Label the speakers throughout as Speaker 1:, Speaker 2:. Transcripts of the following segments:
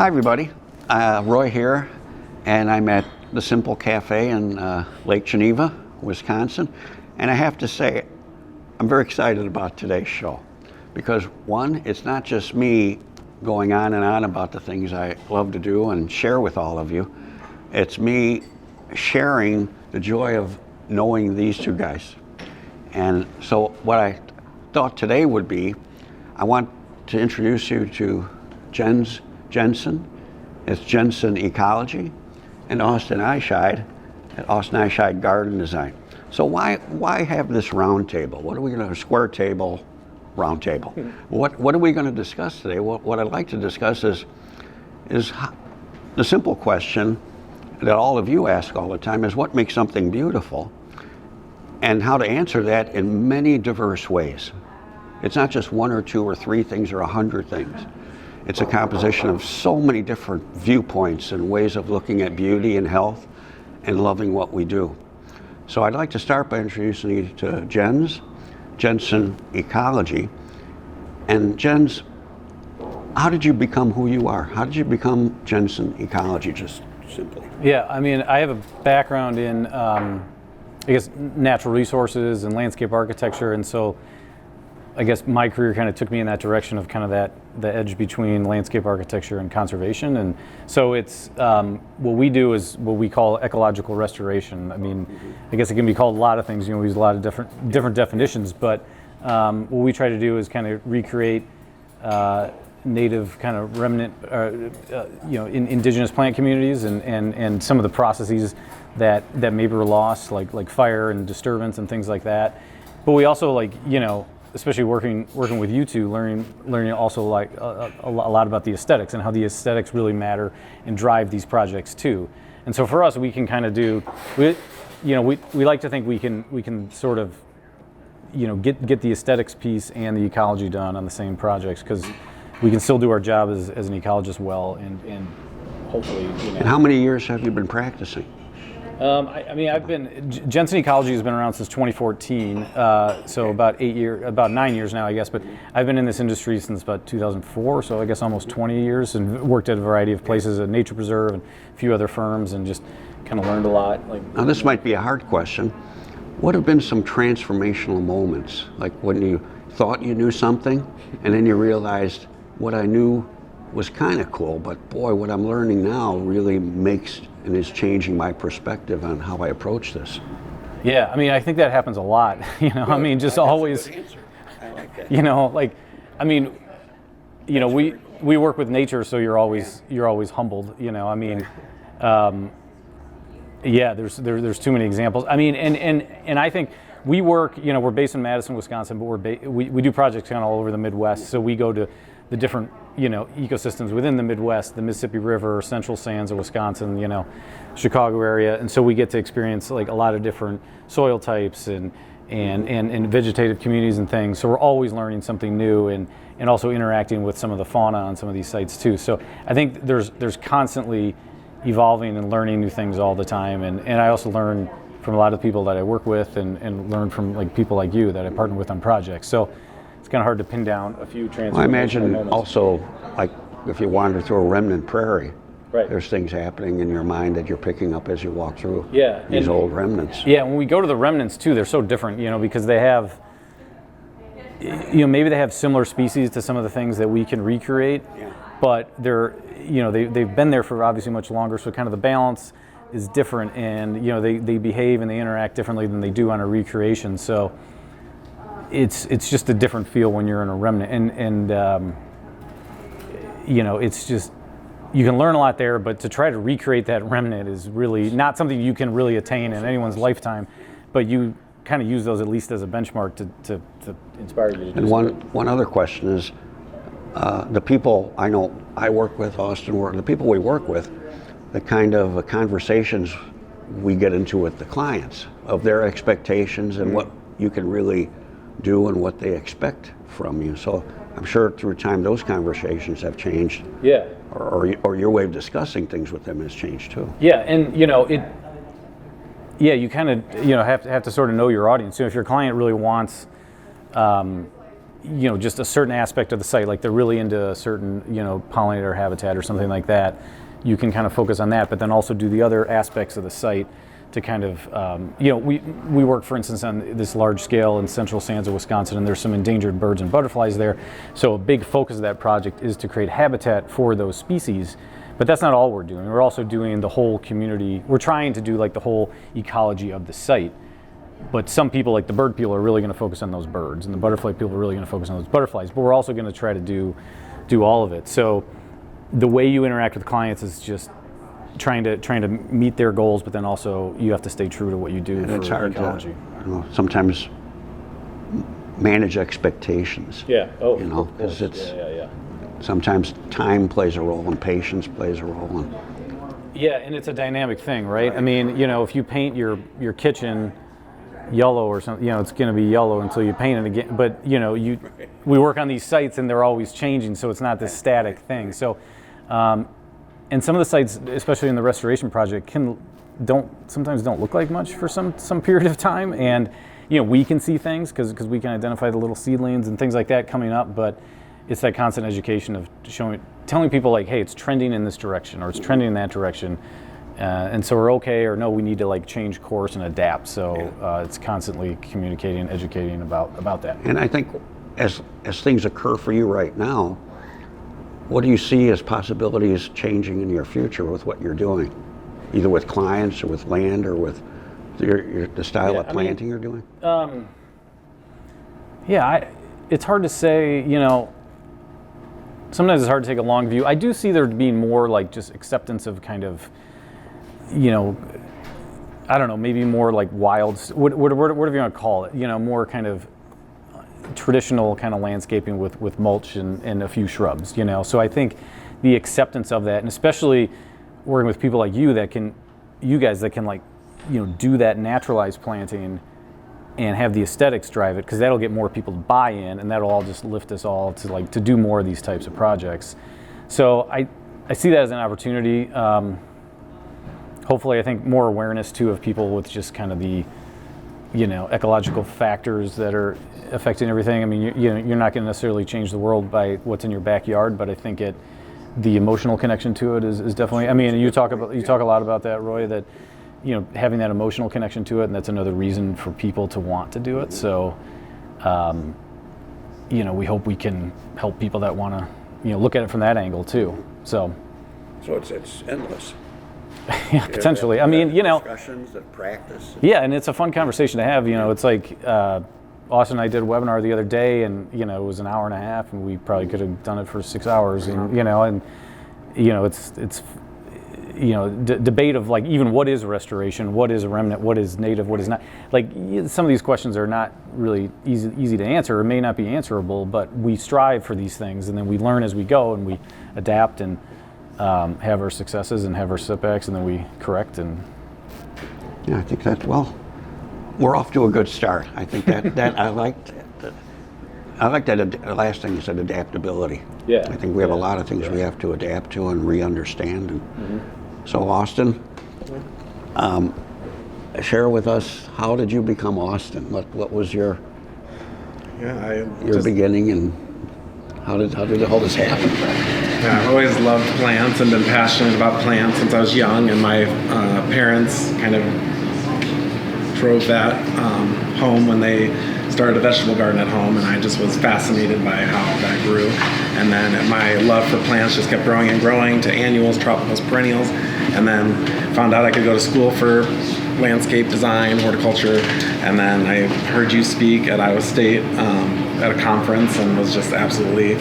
Speaker 1: Hi everybody, Roy here, and I'm at the Simple Cafe in Lake Geneva, Wisconsin, and I have to say I'm very excited about today's show because one, it's not just me going on and on about the things I love to do and share with all of you. It's me sharing the joy of knowing these two guys. And so what I thought today would be, I want to introduce you to Jensen, it's Jensen Ecology, and Austin Eischeid at Austin Eischeid Garden Design. So why have this round table? What are we going to, square table, round table? What are we going to discuss today? What I'd like to discuss is the simple question that all of you ask all the time is what makes something beautiful, and how to answer that in many diverse ways. It's not just one or two or three things or 100 things. It's a composition of so many different viewpoints and ways of looking at beauty and health and loving what we do. So I'd like to start by introducing you to Jensen Ecology. And Jens, how did you become who you are? How did you become Jensen Ecology, just simply?
Speaker 2: Yeah, I mean, I have a background in, I guess, natural resources and landscape architecture, and so I guess my career kind of took me in that direction of kind of the edge between landscape architecture and conservation. And so it's what we do is what we call ecological restoration. I mean, I guess it can be called a lot of things. You know, we use a lot of different definitions, but what we try to do is kind of recreate native kind of remnant, in indigenous plant communities and some of the processes that maybe were lost, like fire and disturbance and things like that. But we also especially working with you two, learning also a lot about the aesthetics and how the aesthetics really matter and drive these projects too. And so for us, we can kind of we like to think we can sort of get the aesthetics piece and the ecology done on the same projects, because we can still do our job as an ecologist well and hopefully.
Speaker 1: And how many years have you been practicing?
Speaker 2: Jensen Ecology has been around since 2014, so about 9 years now, I guess, but I've been in this industry since about 2004, so I guess almost 20 years, and worked at a variety of places, a nature preserve and a few other firms, and just kind of learned a lot.
Speaker 1: Now this might be a hard question. What have been some transformational moments, like when you thought you knew something, and then you realized what I knew was kind of cool, but boy, what I'm learning now really makes and is changing my perspective on how I approach this?
Speaker 2: Yeah, I mean, I think that happens a lot. Good. I mean, just always.
Speaker 1: I like that.
Speaker 2: We work with nature, so you're always humbled. I mean, there's too many examples. I mean, and I think we work. We're based in Madison, Wisconsin, but we do projects kind of all over the Midwest. So we go to the different ecosystems within the Midwest, the Mississippi River, Central Sands of Wisconsin, Chicago area, and so we get to experience like a lot of different soil types and vegetative communities and things. So we're always learning something new and also interacting with some of the fauna on some of these sites too. So I think there's constantly evolving and learning new things all the time, and I also learn from a lot of people that I work with and learn from like people like you that I partner with on projects. So it's kind of hard to pin down a few transformational moments.
Speaker 1: I imagine also, like if you wander through a remnant prairie,
Speaker 2: right,
Speaker 1: there's things happening in your mind that you're picking up as you walk through these old remnants.
Speaker 2: Yeah, when we go to the remnants too, they're so different, because they have, maybe they have similar species to some of the things that we can recreate, but they're, they've been there for obviously much longer, so kind of the balance is different, and they behave and they interact differently than they do on a recreation. So it's just a different feel when you're in a remnant, and it's just, you can learn a lot there, but to try to recreate that remnant is really not something you can really attain in anyone's lifetime, but you kind of use those at least as a benchmark to inspire you to do
Speaker 1: And
Speaker 2: something.
Speaker 1: one other question is, the people I know I work with, the people we work with, the kind of conversations we get into with the clients of their expectations and what you can really do and what they expect from you. So I'm sure through time those conversations have changed.
Speaker 2: Yeah.
Speaker 1: Or your way of discussing things with them has changed too.
Speaker 2: Yeah, and you kind of have to sort of know your audience. So if your client really wants just a certain aspect of the site, like they're really into a certain, pollinator habitat or something like that, you can kind of focus on that, but then also do the other aspects of the site to kind of, we work, for instance, on this large scale in central Sansa, Wisconsin, and there's some endangered birds and butterflies there. So a big focus of that project is to create habitat for those species. But that's not all we're doing. We're also doing the whole community. We're trying to do like the whole ecology of the site. But some people, like the bird people, are really going to focus on those birds, and the butterfly people are really going to focus on those butterflies. But we're also going to try to do all of it. So the way you interact with clients is just trying to meet their goals, but then also you have to stay true to what you do.
Speaker 1: And
Speaker 2: for
Speaker 1: it's hard
Speaker 2: ecology.
Speaker 1: to sometimes manage expectations.
Speaker 2: Yeah. Oh.
Speaker 1: Because it's sometimes time plays a role and patience plays a role.
Speaker 2: Yeah, and it's a dynamic thing, right? I mean, if you paint your kitchen yellow or something, it's going to be yellow until you paint it again. But we work on these sites and they're always changing, so it's not this static thing. So, and some of the sites, especially in the restoration project, sometimes don't look like much for some period of time. And we can see things because we can identify the little seedlings and things like that coming up. But it's that constant education of telling people like, hey, it's trending in this direction or it's trending in that direction. And so we're okay, or no, we need to like change course and adapt. So it's constantly communicating and educating about that.
Speaker 1: And I think as things occur for you right now, what do you see as possibilities changing in your future with what you're doing, either with clients or with land or with the style of planting you're doing?
Speaker 2: It's hard to say. Sometimes it's hard to take a long view. I do see there being more like just acceptance of kind of, I don't know, maybe more like wild, whatever you want to call it, more kind of traditional kind of landscaping with mulch and a few shrubs, So I think the acceptance of that, and especially working with people like you guys that can like, do that naturalized planting and have the aesthetics drive it, because that'll get more people to buy in, and that'll all just lift us all to do more of these types of projects. So I see that as an opportunity. Hopefully, I think more awareness too of people with just kind of the, ecological factors that are affecting everything. I mean, you're not going to necessarily change the world by what's in your backyard, but I think the emotional connection to it is definitely. I mean, you talk a lot about that, Roy. That having that emotional connection to it, and that's another reason for people to want to do it. So, we hope we can help people that want to, look at it from that angle too. So
Speaker 1: it's endless.
Speaker 2: Yeah, potentially. I mean,
Speaker 1: discussions and practice.
Speaker 2: Yeah, and it's a fun conversation to have. It's like Austin and I did a webinar the other day, and it was an hour and a half, and we probably could have done it for 6 hours. And it's debate of like even what is restoration, what is a remnant, what is native, what is not. Like some of these questions are not really easy to answer, or may not be answerable, but we strive for these things, and then we learn as we go, and we adapt and have our successes and have our setbacks, and then we correct. And
Speaker 1: yeah, I think we're off to a good start. I think that I liked that last thing you said, adaptability.
Speaker 2: Yeah.
Speaker 1: I think we have a lot of things we have to adapt to and re-understand. And so Austin, share with us, how did you become Austin? What was your beginning, and how did all this happen?
Speaker 3: Yeah, I've always loved plants and been passionate about plants since I was young, and my parents kind of drove that home when they started a vegetable garden at home, and I just was fascinated by how that grew. And then my love for plants just kept growing and growing to annuals, tropicals, perennials, and then found out I could go to school for landscape design, horticulture, and then I heard you speak at Iowa State at a conference and was just absolutely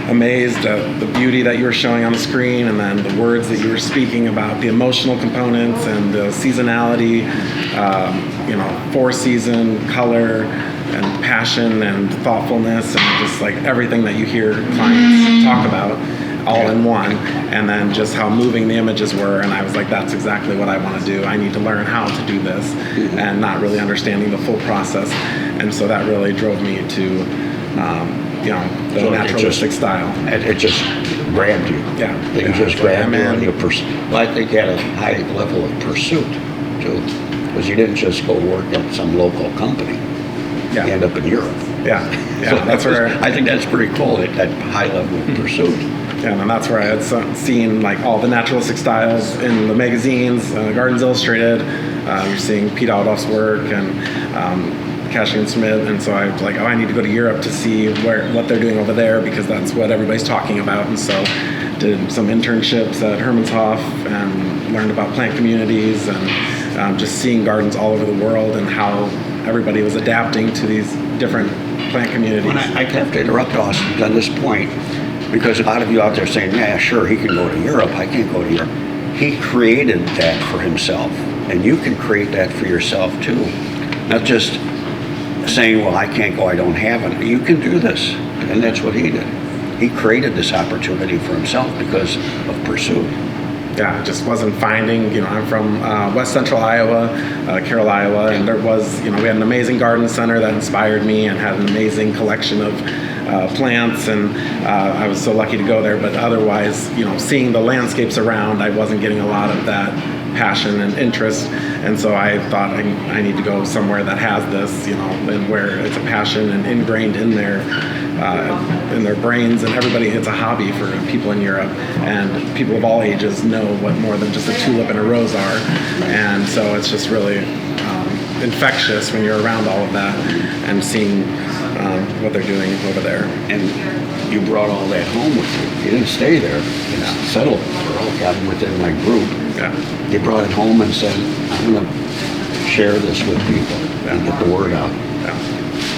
Speaker 3: amazed at the beauty that you were showing on the screen, and then the words that you were speaking about, the emotional components and the seasonality, four-season color and passion and thoughtfulness, and just like everything that you hear clients talk about all in one, and then just how moving the images were. And I was like, that's exactly what I want to do. I need to learn how to do this, and not really understanding the full process. And so that really drove me to the naturalistic style.
Speaker 1: It just grabbed you.
Speaker 3: Yeah.
Speaker 1: It just grabbed you. I think you had a high level of pursuit too, because you didn't just go work at some local company.
Speaker 3: Yeah.
Speaker 1: you end up in Europe.
Speaker 3: Yeah, yeah,
Speaker 1: So
Speaker 3: that's where
Speaker 1: I think that's pretty cool, that high level of pursuit.
Speaker 3: yeah, and that's where I had seen like all the naturalistic styles in the magazines, Gardens Illustrated. You're seeing Pete Aldolph's work and Cashy and Smith, and so I was like, oh, I need to go to Europe to see what they're doing over there, because that's what everybody's talking about. And so did some internships at Hermanshof and learned about plant communities and just seeing gardens all over the world and how everybody was adapting to these different plant communities.
Speaker 1: Well, I have to interrupt Austin on this point, because a lot of you out there saying, yeah, sure, he can go to Europe, I can't go to Europe. He created that for himself, and you can create that for yourself too. Not just saying, well, I can't go, I don't have it. You can do this, and that's what he did. He created this opportunity for himself because of pursuit.
Speaker 3: Yeah, I just wasn't finding, I'm from West Central Iowa, Carroll, Iowa, and there was, we had an amazing garden center that inspired me and had an amazing collection of plants, and I was so lucky to go there. But otherwise, seeing the landscapes around, I wasn't getting a lot of that passion and interest, and so I thought I need to go somewhere that has this, and where it's a passion and ingrained in their brains, and everybody, it's a hobby for people in Europe, and people of all ages know what more than just a tulip and a rose are, and so it's just really infectious when you're around all of that and seeing what they're doing over there.
Speaker 1: And you brought all that home with you. You didn't stay there and settle for all got within my group.
Speaker 3: Yeah.
Speaker 1: You brought it home and said, I'm going to share this with people and get the word out.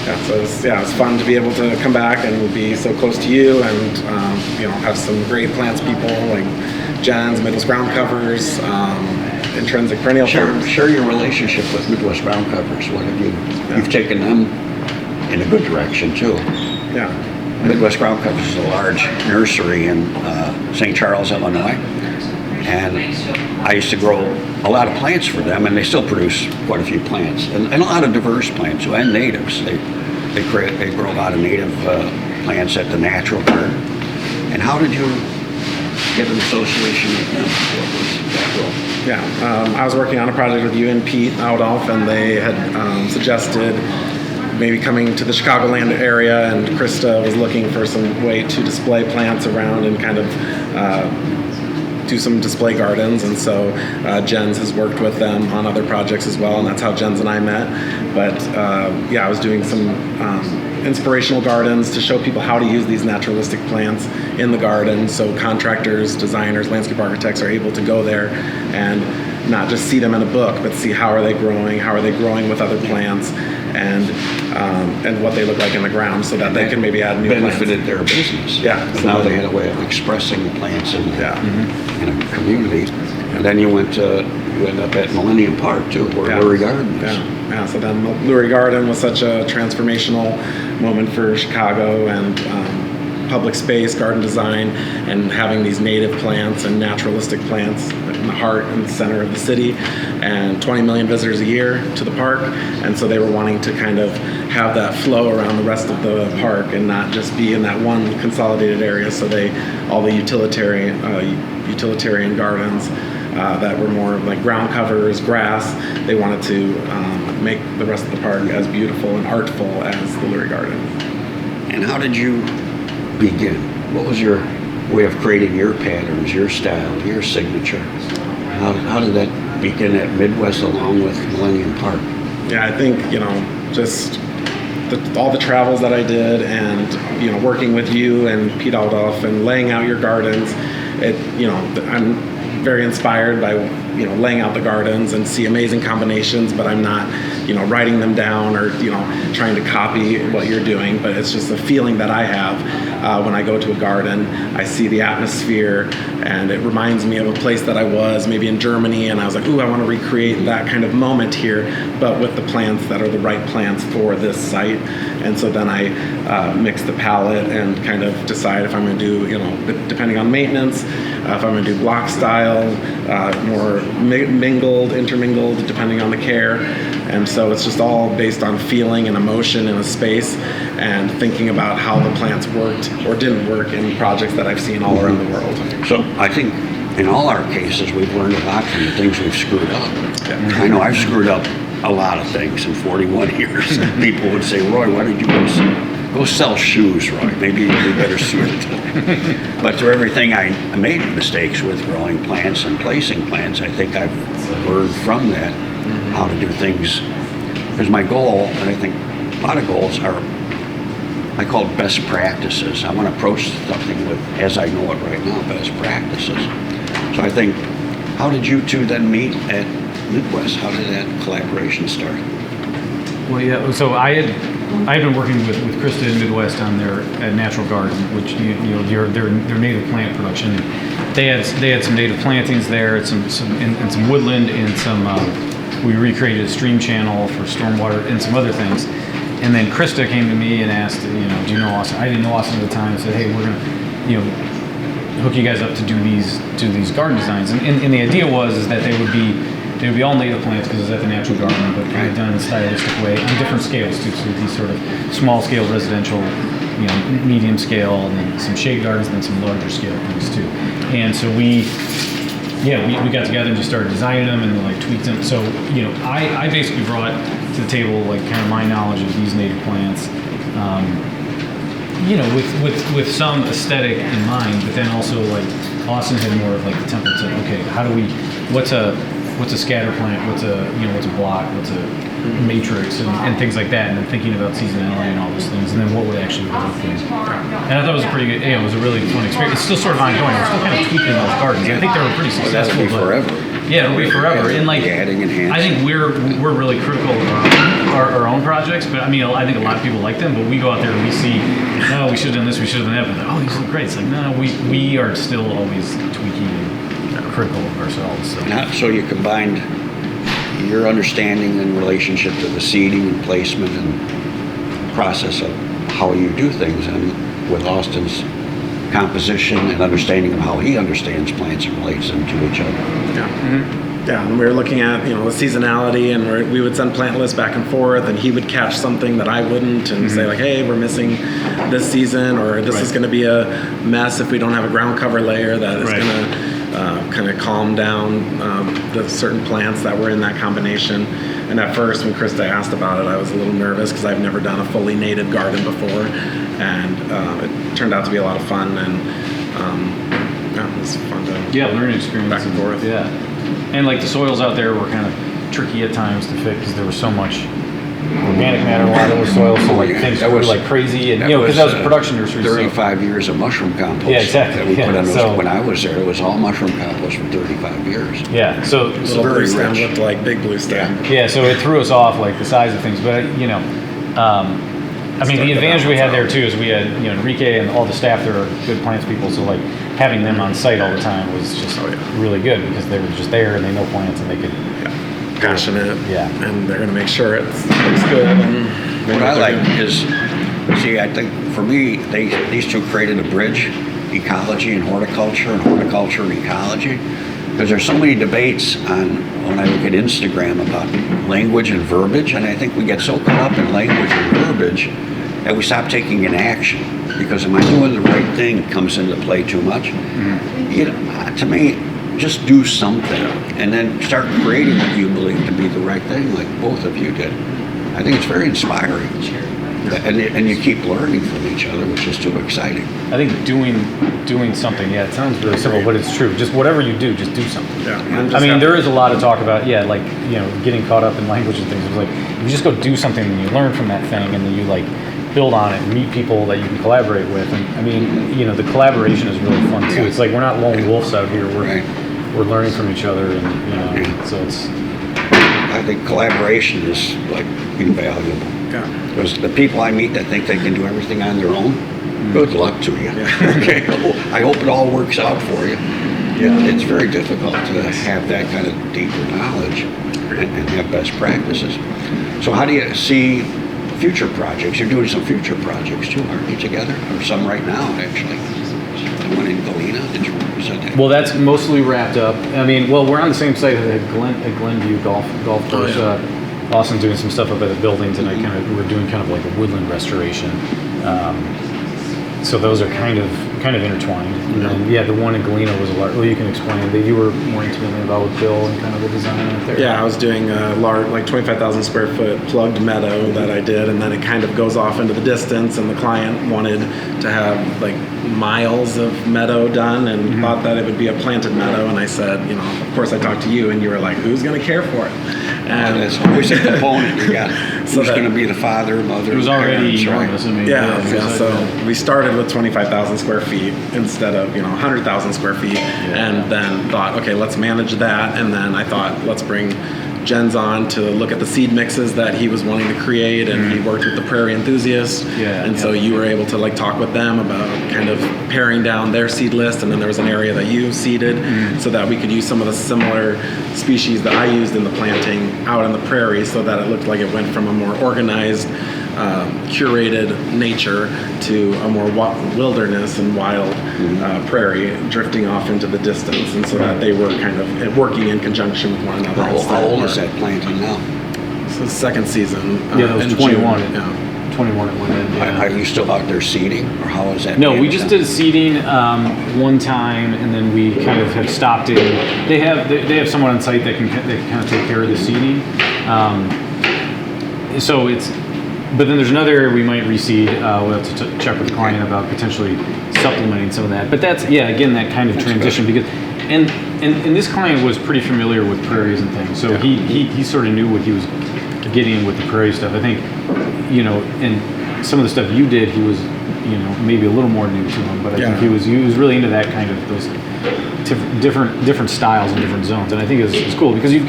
Speaker 3: Yeah, so it's fun to be able to come back and be so close to you, and have some great plants people like Jen's, Midwest Ground Covers, Intrinsic Perennial Farm.
Speaker 1: Share your relationship with Midwest Ground Covers. What have you?
Speaker 3: Yeah.
Speaker 1: You've taken them in a good direction too.
Speaker 3: Yeah.
Speaker 1: Midwest Ground Covers is a large nursery in St. Charles, Illinois, and I used to grow a lot of plants for them, and they still produce quite a few plants, and a lot of diverse plants too, and natives. They grow a lot of native plants at the Natural Garden. And how did you get an association with them? What was that role?
Speaker 3: Yeah, I was working on a project with you and Pete Aldolph, and they had suggested maybe coming to the Chicagoland area, and Krista was looking for some way to display plants around and kind of do some display gardens, and so Jen's has worked with them on other projects as well, and that's how Jen's and I met. But I was doing some inspirational gardens to show people how to use these naturalistic plants in the garden, so contractors, designers, landscape architects are able to go there and not just see them in a book, but see how are they growing with other plants, and what they look like in the ground, so that they can maybe add new
Speaker 1: benefited
Speaker 3: plants.
Speaker 1: their business.
Speaker 3: Yeah.
Speaker 1: But now they had a way of expressing the plants in a community. And then you ended up at Millennium Park too, where Lurie Garden is.
Speaker 3: Yeah. So then Lurie Garden was such a transformational moment for Chicago, and public space, garden design, and having these native plants and naturalistic plants in the heart and center of the city, and 20 million visitors a year to the park. And so they were wanting to kind of have that flow around the rest of the park and not just be in that one consolidated area. So all the utilitarian gardens that were more like ground covers, grass, they wanted to make the rest of the park as beautiful and artful as the Lurie Garden.
Speaker 1: And how did you begin? What was your way of creating your patterns, your style, your signature? How did that begin at Midwest along with Millennium Park?
Speaker 3: Yeah, I think, just all the travels that I did, and, working with you and Pete Aldolph and laying out your gardens, I'm very inspired by, laying out the gardens and see amazing combinations, but I'm not, writing them down or, trying to copy what you're doing, but it's just a feeling that I have when I go to a garden. I see the atmosphere, and it reminds me of a place that I was maybe in Germany, and I was like, ooh, I want to recreate that kind of moment here, but with the plants that are the right plants for this site. And so then I mix the palette and kind of decide if I'm going to do, depending on maintenance, if I'm going to do block style, more intermingled, depending on the care. And so it's just all based on feeling and emotion in a space, and thinking about how the plants worked or didn't work in projects that I've seen all around the world.
Speaker 1: So I think in all our cases, we've learned a lot from the things we've screwed up.
Speaker 3: Yeah.
Speaker 1: I know I've screwed up a lot of things in 41 years. People would say, Roy, why did you go sell shoes, Roy? Maybe you'd be better suited to that. But through everything I made mistakes with growing plants and placing plants, I think I've learned from that how to do things. Because my goal, and I think a lot of goals are, I call it best practices. I want to approach something with, as I know it right now, best practices. So I think, how did you two then meet at Midwest? How did that collaboration start?
Speaker 2: Well, yeah. So I had been working with Krista in Midwest on their natural garden, which their native plant production. They had some native plantings there, and some woodland, and some. We recreated a stream channel for stormwater and some other things. And then Krista came to me and asked, do you know Austin? I didn't know Austin at the time. I said, hey, we're gonna, hook you guys up to do these garden designs. And the idea was that they would be all native plants because it's at the natural garden, but kind of done in a stylistic way on different scales too. So these sort of small scale residential, medium scale, and then some shade gardens, and then some larger scale things too. And so we got together and just started designing them and like tweaked them. So I basically brought to the table like kind of my knowledge of these native plants, with some aesthetic in mind, but then also like Austin had more of like the template to okay, what's a scatter plant, what's a block, what's a matrix, and things like that, and then thinking about seasonality and all those things, and then what would actually work. And I thought it was a pretty good, it was a really fun experience. It's still sort of ongoing. We're still kind of tweaking those gardens. I think they were pretty successful.
Speaker 1: That'll be forever.
Speaker 2: Yeah, it'll be forever. And like,
Speaker 1: adding, enhancing.
Speaker 2: I think we're really critical of our own projects, but I mean, I think a lot of people like them, but we go out there and we see, no, we should have done this, we should have done that, but oh, these look great. It's like, no, we are still always tweaking and critical of ourselves.
Speaker 1: So you combined your understanding and relationship to the seeding and placement and process of how you do things, and with Austin's composition and understanding of how he understands plants and relates them to each other.
Speaker 3: Yeah. Mm-hmm. Yeah, and we were looking at the seasonality, and we would send plant lists back and forth, and he would catch something that I wouldn't, and say like, hey, we're missing this season, or this is going to be a mess if we don't have a ground cover layer that is going to kind of calm down the certain plants that were in that combination. And at first, when Krista asked about it, I was a little nervous because I've never done a fully native garden before, and it turned out to be a lot of fun, and it was fun to
Speaker 2: learning experience
Speaker 3: back and forth.
Speaker 2: Yeah, and like the soils out there were kind of tricky at times to fix because there was so much organic matter in a lot of those soils, so like things grew like crazy, and because that was a production nursery.
Speaker 1: 35 years of mushroom compost.
Speaker 2: Yeah, exactly.
Speaker 1: That we put on those. When I was there, it was all mushroom compost for 35 years.
Speaker 2: Yeah, so
Speaker 3: Little Blue Stem looked like Big Blue Stem.
Speaker 2: Yeah, so it threw us off like the size of things, but I mean, the advantage we had there too is we had Enrique and all the staff there are good plants people, so like having them on site all the time was just really good because they were just there and they know plants and they could.
Speaker 3: Passionate, and they're going to make sure it looks good. And
Speaker 1: what I like is, I think for me, these two created a bridge, ecology and horticulture and ecology, because there's so many debates on when I look at Instagram about language and verbiage, and I think we get so caught up in language and verbiage that we stop taking an action, because am I doing the right thing comes into play too much. To me, just do something and then start creating what you believe to be the right thing, like both of you did. I think it's very inspiring. And you keep learning from each other, which is too exciting.
Speaker 2: I think doing something, it sounds really simple, but it's true. Just whatever you do, just do something.
Speaker 3: Yeah.
Speaker 2: I mean, there is a lot of talk about, getting caught up in language and things. It's like, you just go do something and you learn from that thing and then you build on it and meet people that you can collaborate with. And I mean, the collaboration is really fun too. It's like we're not lone wolves out here. We're learning from each other, and so it's.
Speaker 1: I think collaboration is invaluable. Because the people I meet that think they can do everything on their own, good luck to you. Okay, I hope it all works out for you. It's very difficult to have that kind of deeper knowledge and have best practices. So how do you see future projects? You're doing some future projects too, aren't you, together? Or some right now, actually. The one in Galena, did you say that?
Speaker 2: Well, that's mostly wrapped up. I mean, we're on the same site at Glenview Golf Course. Austin's doing some stuff up at the buildings, and we're doing kind of like a woodland restoration. so those are kind of intertwined. And then, yeah, the one in Galena was a large. Well, you can explain that you were more intimately involved with Bill and kind of the design out there.
Speaker 3: Yeah, I was doing a large, like 25,000 square foot plugged meadow that I did, and then it kind of goes off into the distance, and the client wanted to have like miles of meadow done and thought that it would be a planted meadow, and I said, you know, of course I talked to you, and you were like, who's going to care for it? And
Speaker 1: That's always a component. You got
Speaker 3: So
Speaker 1: who's
Speaker 3: that-
Speaker 1: going to be the father, mother.
Speaker 2: It was already
Speaker 1: parents, right?
Speaker 2: enormous. I mean,
Speaker 3: yeah, so we started with 25,000 square feet instead of 100,000 square feet, and then thought, okay, let's manage that, and then I thought, let's bring Jens on to look at the seed mixes that he was wanting to create, and he worked with the Prairie Enthusiasts, and so you were able to like talk with them about kind of paring down their seed list, and then there was an area that you seeded so that we could use some of the similar species that I used in the planting out in the prairie, so that it looked like it went from a more organized, curated nature to a more wilderness and wild prairie drifting off into the distance, and so that they were kind of working in conjunction with one another.
Speaker 1: How old is that planting now?
Speaker 3: It's the second season.
Speaker 2: Yeah, that was
Speaker 3: in
Speaker 2: 21.
Speaker 3: June, yeah.
Speaker 2: 21 it went in. Yeah.
Speaker 1: Are you still out there seeding, or how is that?
Speaker 2: No, we
Speaker 1: managed
Speaker 2: just
Speaker 1: now?
Speaker 2: did seeding one time, and then we kind of have stopped it. They have someone on site that can kind of take care of the seeding. So it's, but then there's another area we might reseed. We'll have to check with the client about potentially supplementing some of that. But that's, yeah, again, that kind of transition because, and this client was pretty familiar with prairies and things, so he sort of knew what he was getting with the prairie stuff. I think, and some of the stuff you did, he was, maybe a little more new to him, but I think he was really into that kind of those different styles and different zones. And I think it's cool because you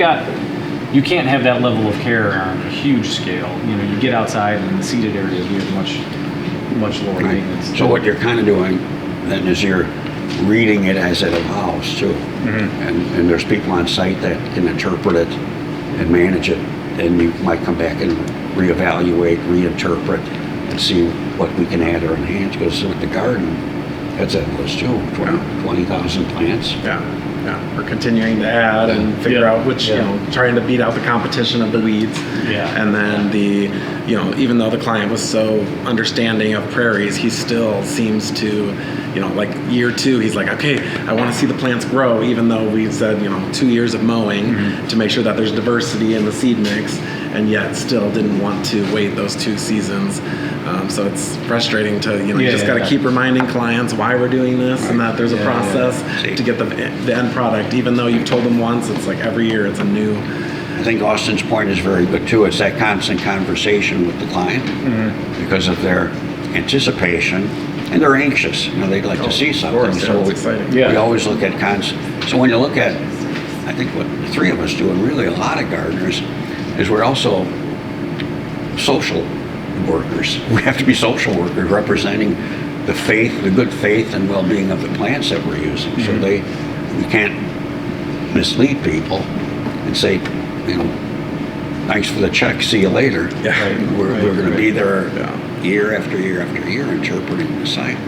Speaker 2: can't have that level of care on a huge scale. You get outside and in the seeded areas, we have much lower maintenance.
Speaker 1: So what you're kind of doing then is you're reading it as it evolves too, and there's people on site that can interpret it and manage it, and you might come back and reevaluate, reinterpret, and see what we can add or enhance. Because with the garden, that's endless too. 20,000 plants.
Speaker 3: Yeah. We're continuing to add and figure out which, trying to beat out the competition of the weeds.
Speaker 2: Yeah.
Speaker 3: And then even though the client was so understanding of prairies, he still seems to, like year 2, he's like, okay, I want to see the plants grow, even though we've said, 2 years of mowing to make sure that there's diversity in the seed mix, and yet still didn't want to wait those 2 seasons. So it's frustrating to, you just got to keep reminding clients why we're doing this and that there's a process to get the end product. Even though you've told them once, it's like every year it's a new.
Speaker 1: I think Austin's point is very good too. It's that constant conversation with the client because of their anticipation, and they're anxious. They'd like to see something.
Speaker 3: Of course,
Speaker 1: So
Speaker 3: it's exciting.
Speaker 1: we always look at So when you look at, I think what the 3 of us do, and really a lot of gardeners, is we're also social workers. We have to be social workers representing the faith, the good faith and well-being of the plants that we're using. So we can't mislead people and say, thanks for the check, see you later. We're going to be there year after year after year interpreting the site.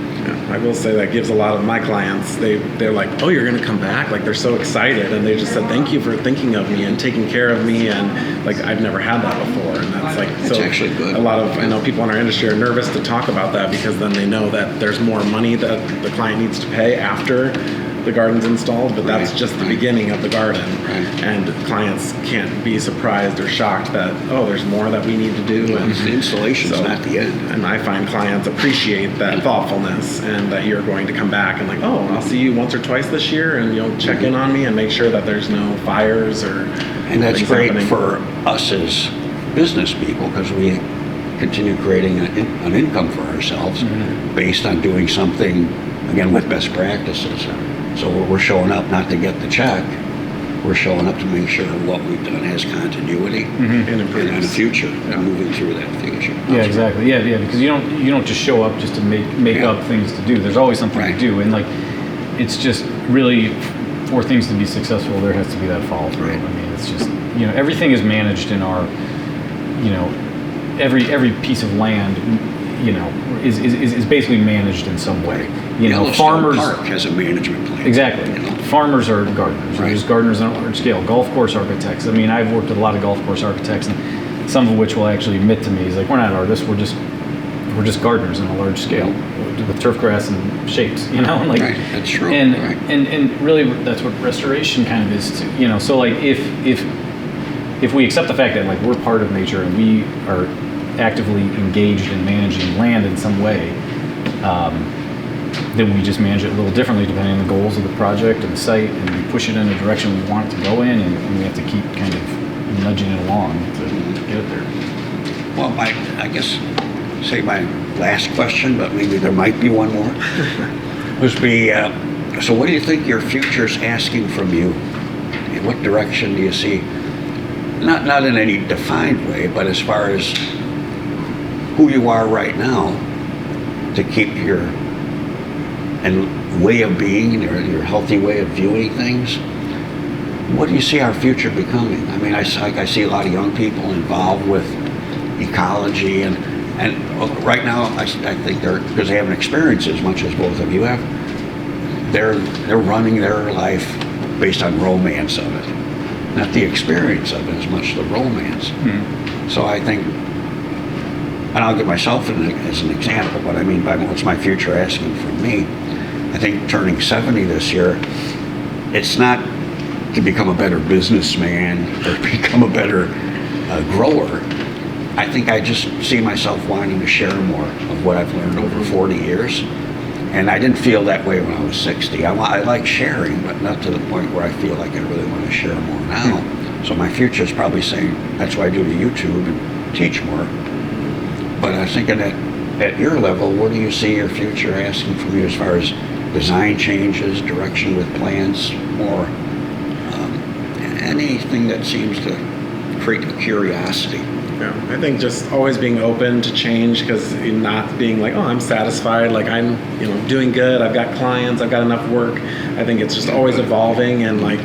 Speaker 3: I will say that gives a lot of my clients, they're like, oh, you're going to come back? Like, they're so excited, and they just said, thank you for thinking of me and taking care of me, and like, I've never had that before, and that's like,
Speaker 1: It's actually good.
Speaker 3: A lot of, I know people in our industry are nervous to talk about that because then they know that there's more money that the client needs to pay after the garden's installed, but that's just the beginning of the garden, and clients can't be surprised or shocked that, oh, there's more that we need to do. And
Speaker 1: The installation's not the end.
Speaker 3: And I find clients appreciate that thoughtfulness and that you're going to come back and like, oh, I'll see you once or twice this year, and you'll check in on me and make sure that there's no fires or.
Speaker 1: And that's
Speaker 3: things
Speaker 1: great
Speaker 3: happening.
Speaker 1: for us as business people because we continue creating an income for ourselves based on doing something, again, with best practices. So we're showing up not to get the check, we're showing up to make sure what we've done has continuity
Speaker 3: And improves.
Speaker 1: and a future, and moving through that future.
Speaker 2: Yeah, exactly. Yeah, because you don't just show up just to make up things to do. There's always something to do, and like it's just really for things to be successful, there has to be that follow through. I mean, it's just everything is managed in our every piece of land is basically managed in some way.
Speaker 1: Yellowstone Park has a management plan.
Speaker 2: Exactly. Farmers are gardeners. There's gardeners on a large scale. Golf course architects. I mean, I've worked with a lot of golf course architects, and some of which will actually admit to me, he's like, we're not artists. We're we're just gardeners on a large scale with turf grass and shapes, you know, and like,
Speaker 1: Right, that's true.
Speaker 2: and,
Speaker 1: Right.
Speaker 2: and really that's what restoration kind of is too, you know. So like if we accept the fact that like we're part of nature and we are actively engaged in managing land in some way, then we just manage it a little differently depending on the goals of the project and the site, and we push it in a direction we want it to go in, and we have to keep kind of nudging it along to get it there.
Speaker 1: Well, I guess, say my last question, but maybe there might be one more, would be, so what do you think your future's asking from you? In what direction do you see, not in any defined way, but as far as who you are right now, to keep your and way of being, or your healthy way of viewing things? What do you see our future becoming? I mean, I see a lot of young people involved with ecology, and right now I think they're, because they haven't experienced as much as both of you have, they're running their life based on romance of it, not the experience of it as much, the romance. So I think, and I'll give myself as an example, what I mean by what's my future asking from me. I think turning 70 this year, it's not to become a better businessman or become a better grower. I think I just see myself wanting to share more of what I've learned over 40 years. And I didn't feel that way when I was 60. I like sharing, but not to the point where I feel like I really want to share more now. So my future is probably saying, that's why I do the YouTube and teach more. But I was thinking that at your level, what do you see your future asking from you as far as design changes, direction with plants, more anything that seems to create a curiosity?
Speaker 3: Yeah, I think just always being open to change, because not being like, oh, I'm satisfied, like I'm, doing good, I've got clients, I've got enough work. I think it's just always evolving and like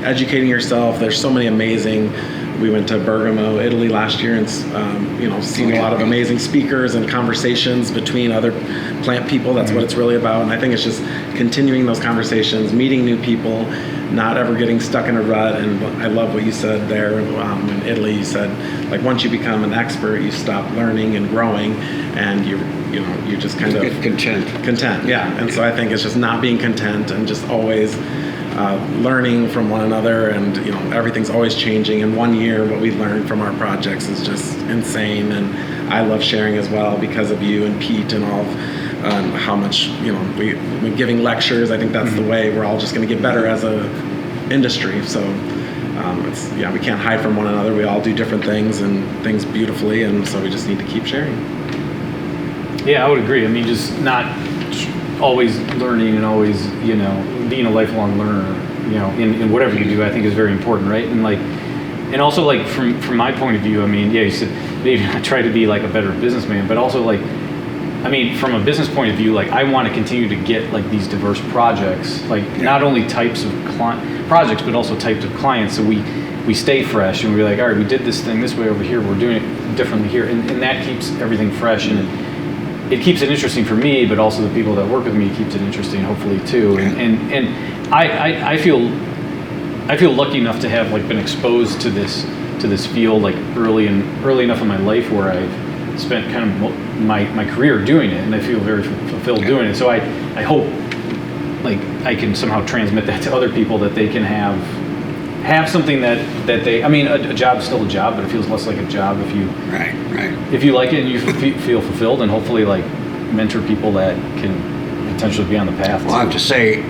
Speaker 3: educating yourself. There's so many amazing. We went to Bergamo, Italy last year, and seen a lot of amazing speakers and conversations between other plant people. That's what it's really about. And I think it's just continuing those conversations, meeting new people, not ever getting stuck in a rut. And I love what you said there in Italy. You said, like, once you become an expert, you stop learning and growing, and you just kind of
Speaker 1: get content.
Speaker 3: Yeah. And so I think it's just not being content and just always learning from one another, and everything's always changing. In 1 year, what we learned from our projects is just insane, and I love sharing as well because of you and Pete and all of how much we're giving lectures. I think that's the way we're all just going to get better as a industry. So we can't hide from one another. We all do different things and things beautifully, and so we just need to keep sharing.
Speaker 2: Yeah, I would agree. I mean, just not always learning and always being a lifelong learner, in whatever you do, I think is very important, right? And also like from my point of view, I mean, yeah, you said maybe I try to be like a better businessman, but also like, I mean, from a business point of view, like I want to continue to get like these diverse projects, like not only types of projects, but also types of clients. So we stay fresh, and we're like, all right, we did this thing this way over here, we're doing it differently here, and that keeps everything fresh, and it keeps it interesting for me, but also the people that work with me keeps it interesting, hopefully too. And I feel lucky enough to have like been exposed to this field like early enough in my life where I've spent kind of my career doing it, and I feel very fulfilled doing it. So I hope like I can somehow transmit that to other people, that they can have something that they, I mean, a job is still a job, but it feels less like a job if you if you like it and you feel fulfilled, and hopefully like mentor people that can potentially be on the path.
Speaker 1: Well, I have to say,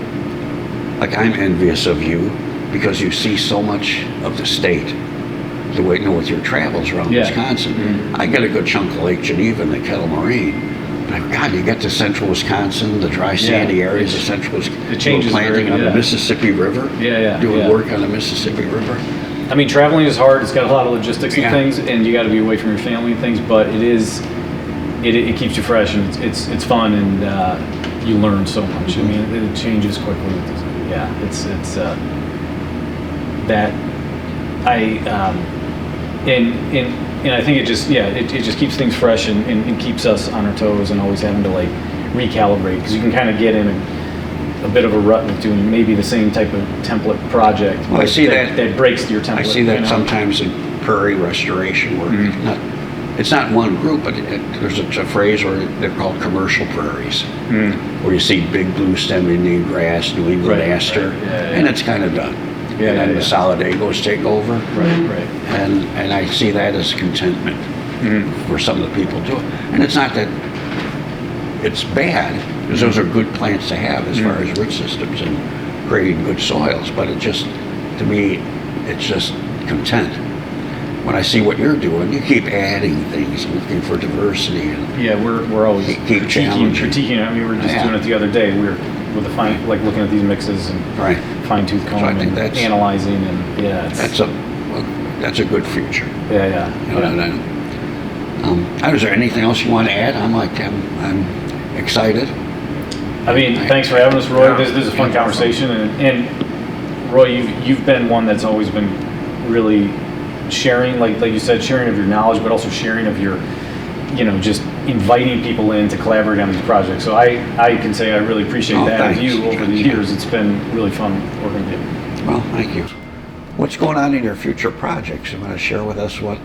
Speaker 1: like, I'm envious of you because you see so much of the state, the way with your travels around Wisconsin. I get a good chunk of Lake Geneva and the Kettle Moraine. But God, you get to central Wisconsin, the dry sandy areas of central Wisconsin.
Speaker 2: It changes
Speaker 1: planting on the Mississippi River. Doing work on the Mississippi River.
Speaker 2: I mean, traveling is hard. It's got a lot of logistics and things, and you got to be away from your family and things. But it keeps you fresh, and it's fun, and you learn so much. I mean, it changes quickly. It's that and I think it just keeps things fresh and keeps us on our toes, and always having to like recalibrate, because you can kind of get in a bit of a rut with doing maybe the same type of template project.
Speaker 1: Well, I see that
Speaker 2: breaks your template.
Speaker 1: I see that sometimes in prairie restoration work. it's not one group, but there's a phrase where they're called commercial prairies, where you see big blue stem Indian grass, New England aster, and it's kind of done.
Speaker 2: Yeah,
Speaker 1: and then the Solidagos take over.
Speaker 2: Right.
Speaker 1: And I see that as contentment for some of the people too. And it's not that it's bad, because those are good plants to have as far as root systems and creating good soils, but it just, to me, it's just content. When I see what you're doing, you keep adding things, looking for diversity, and
Speaker 2: Yeah, we're always
Speaker 1: keep challenging.
Speaker 2: critiquing. I mean, we were just doing it the other day. We were with the like looking at these mixes and
Speaker 1: right.
Speaker 2: fine tooth comb
Speaker 1: So I think
Speaker 2: and
Speaker 1: that's-
Speaker 2: analyzing, and
Speaker 1: That's a good future.
Speaker 2: yeah.
Speaker 1: Is there anything else you want to add? I'm excited.
Speaker 2: I mean, thanks for having us, Roy. This is a fun conversation, and Roy, you've been one that's always been really sharing, like you said, sharing of your knowledge, but also sharing of your, just inviting people in to collaborate on these projects. So I can say I really appreciate that of
Speaker 1: thanks.
Speaker 2: you over the years. It's been really fun working with you.
Speaker 1: Well, thank you. What's going on in your future projects? You want to share with us what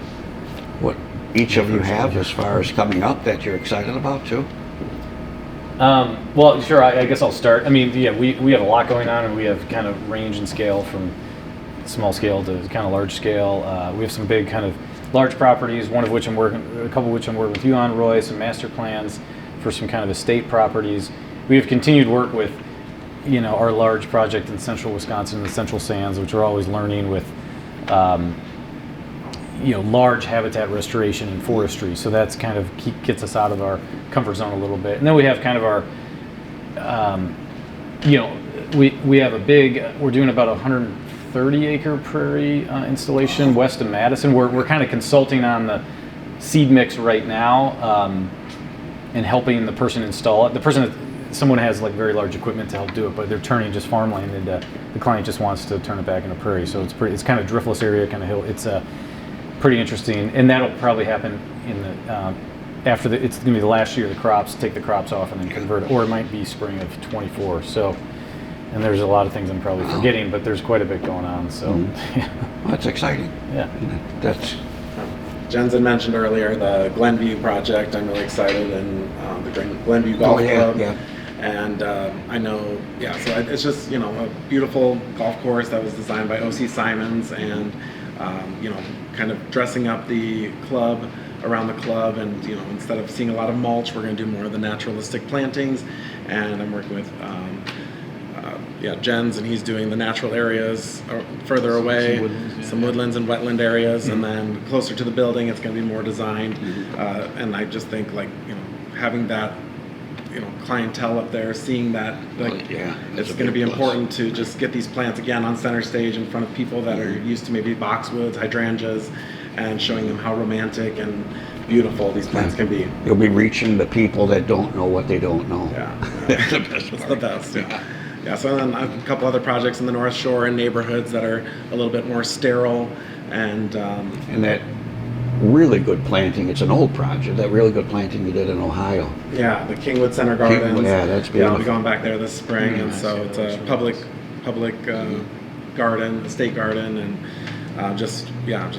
Speaker 1: each of you have as far as coming up that you're excited about too?
Speaker 2: Well, sure. I guess I'll start. I mean, yeah, we have a lot going on, and we have kind of range and scale from small scale to kind of large scale. We have some big kind of large properties, a couple of which I'm working with you on, Roy, some master plans for some kind of estate properties. We have continued work with, our large project in central Wisconsin, the Central Sands, which we're always learning with, large habitat restoration and forestry. So that's kind of gets us out of our comfort zone a little bit. And then we have kind of our, we have we're doing about 130 acre prairie installation west of Madison. We're kind of consulting on the seed mix right now, and helping the person install it. Someone has like very large equipment to help do it, but they're turning just farmland into, the client just wants to turn it back into prairie. So it's kind of driftless area, kind of hill. It's pretty interesting, and that'll probably happen in the it's going to be the last year of the crops, take the crops off and then convert it, or it might be spring of 24. So, and there's a lot of things I'm probably forgetting, but there's quite a bit going on. So,
Speaker 1: Well, that's exciting.
Speaker 2: Yeah.
Speaker 1: That's
Speaker 3: Jensen mentioned earlier the Glenview project. I'm really excited, and the Glenview Golf Club.
Speaker 1: Yeah.
Speaker 3: And I know, so it's just, a beautiful golf course that was designed by O.C. Simons, and, kind of dressing up the club around the club, and, instead of seeing a lot of mulch, we're going to do more of the naturalistic plantings. And I'm working with, Jens, and he's doing the natural areas further away, some woodlands and wetland areas, and then closer to the building, it's going to be more designed. And I just think, having that, clientele up there, seeing that, it's going to be important to just get these plants again on center stage in front of people that are used to maybe boxwoods, hydrangeas, and showing them how romantic and beautiful these plants can be.
Speaker 1: You'll be reaching the people that don't know what they don't know.
Speaker 3: Yeah. It's the best. Yeah, so then I have a couple other projects in the North Shore and neighborhoods that are a little bit more sterile, and
Speaker 1: that really good planting, it's an old project, that really good planting you did in Ohio.
Speaker 3: Yeah, the Kingwood Center Gardens.
Speaker 1: Yeah, that's beautiful.
Speaker 3: Yeah, I'll be going back there this spring, and so it's a public garden, estate garden, and just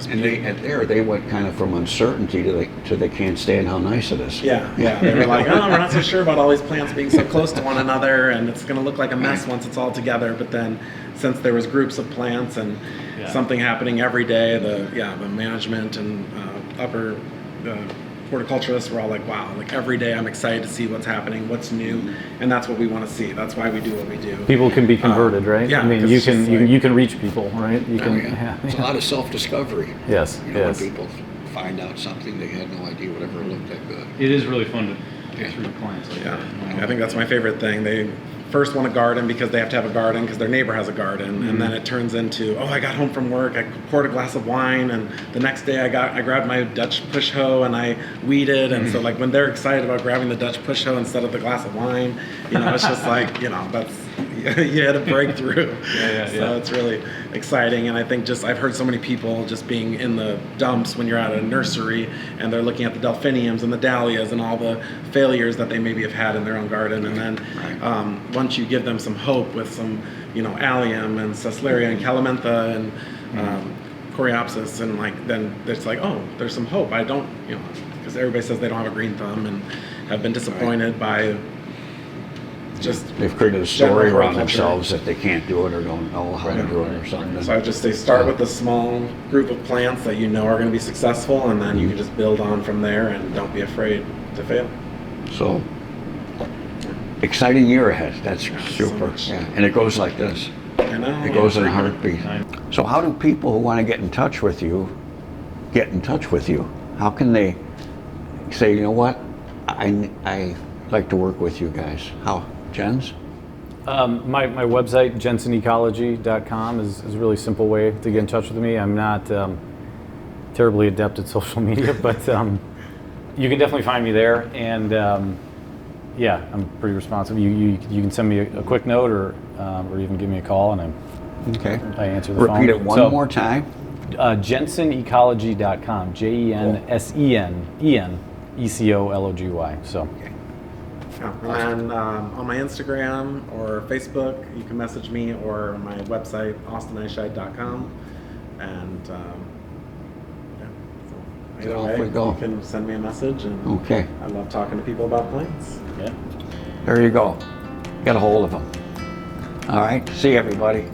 Speaker 1: And they went kind of from uncertainty to they can't stand how nice it is.
Speaker 3: Yeah. They were like, we're not so sure about all these plants being so close to one another, and it's going to look like a mess once it's all together. But then, since there was groups of plants and something happening every day, the management and upper horticulturists were all like, wow, every day I'm excited to see what's happening, what's new, and that's what we want to see. That's why we do what we do.
Speaker 2: People can be converted, right?
Speaker 3: Yeah,
Speaker 2: I mean, you can reach people, right? You can.
Speaker 1: It's a lot of self-discovery.
Speaker 2: Yes.
Speaker 1: When people find out something they had no idea would ever look that good.
Speaker 2: It is really fun to get through the clients.
Speaker 3: I think that's my favorite thing. They first want a garden because they have to have a garden because their neighbor has a garden, and then it turns into, I got home from work, I poured a glass of wine, and the next day I grabbed my Dutch push hoe and I weeded, and so when they're excited about grabbing the Dutch push hoe instead of the glass of wine, it's just that's you had a breakthrough. So it's really exciting, and I think I've heard so many people just being in the dumps when you're at a nursery and they're looking at the delphiniums and the dahlias and all the failures that they maybe have had in their own garden, and then once you give them some hope with some allium and Cecilaria and Calamintha and coreopsis, and like then it's like, oh, there's some hope. I don't, because everybody says they don't have a green thumb and have been disappointed by just
Speaker 1: They've created a story around themselves that they can't do it or don't know how to do it or something.
Speaker 3: So I just say start with a small group of plants that are going to be successful, and then you can just build on from there, and don't be afraid to fail.
Speaker 1: So exciting year ahead. That's
Speaker 3: so
Speaker 1: super.
Speaker 3: much.
Speaker 1: Yeah, and it goes like this.
Speaker 3: I know.
Speaker 1: It goes in a heartbeat. So how do people who want to get in touch with you get in touch with you? How can they say, you know what, I like to work with you guys? How, Jens?
Speaker 2: My website, jensenecology.com, is a really simple way to get in touch with me. I'm not terribly adept at social media, but you can definitely find me there. And yeah, I'm pretty responsive. You can send me a quick note or even give me a call, and I answer the phone.
Speaker 1: Repeat it one more time.
Speaker 2: jensenecology.com, JensenEcology. So.
Speaker 3: Yeah. And on my Instagram or Facebook, you can message me, or my website, austinescheid.com. And either
Speaker 1: Off
Speaker 3: way,
Speaker 1: we go.
Speaker 3: you can send me a message. And
Speaker 1: Okay.
Speaker 3: I love talking to people about plants.
Speaker 2: Yeah.
Speaker 1: There you go. Get a hold of them. All right. See you, everybody.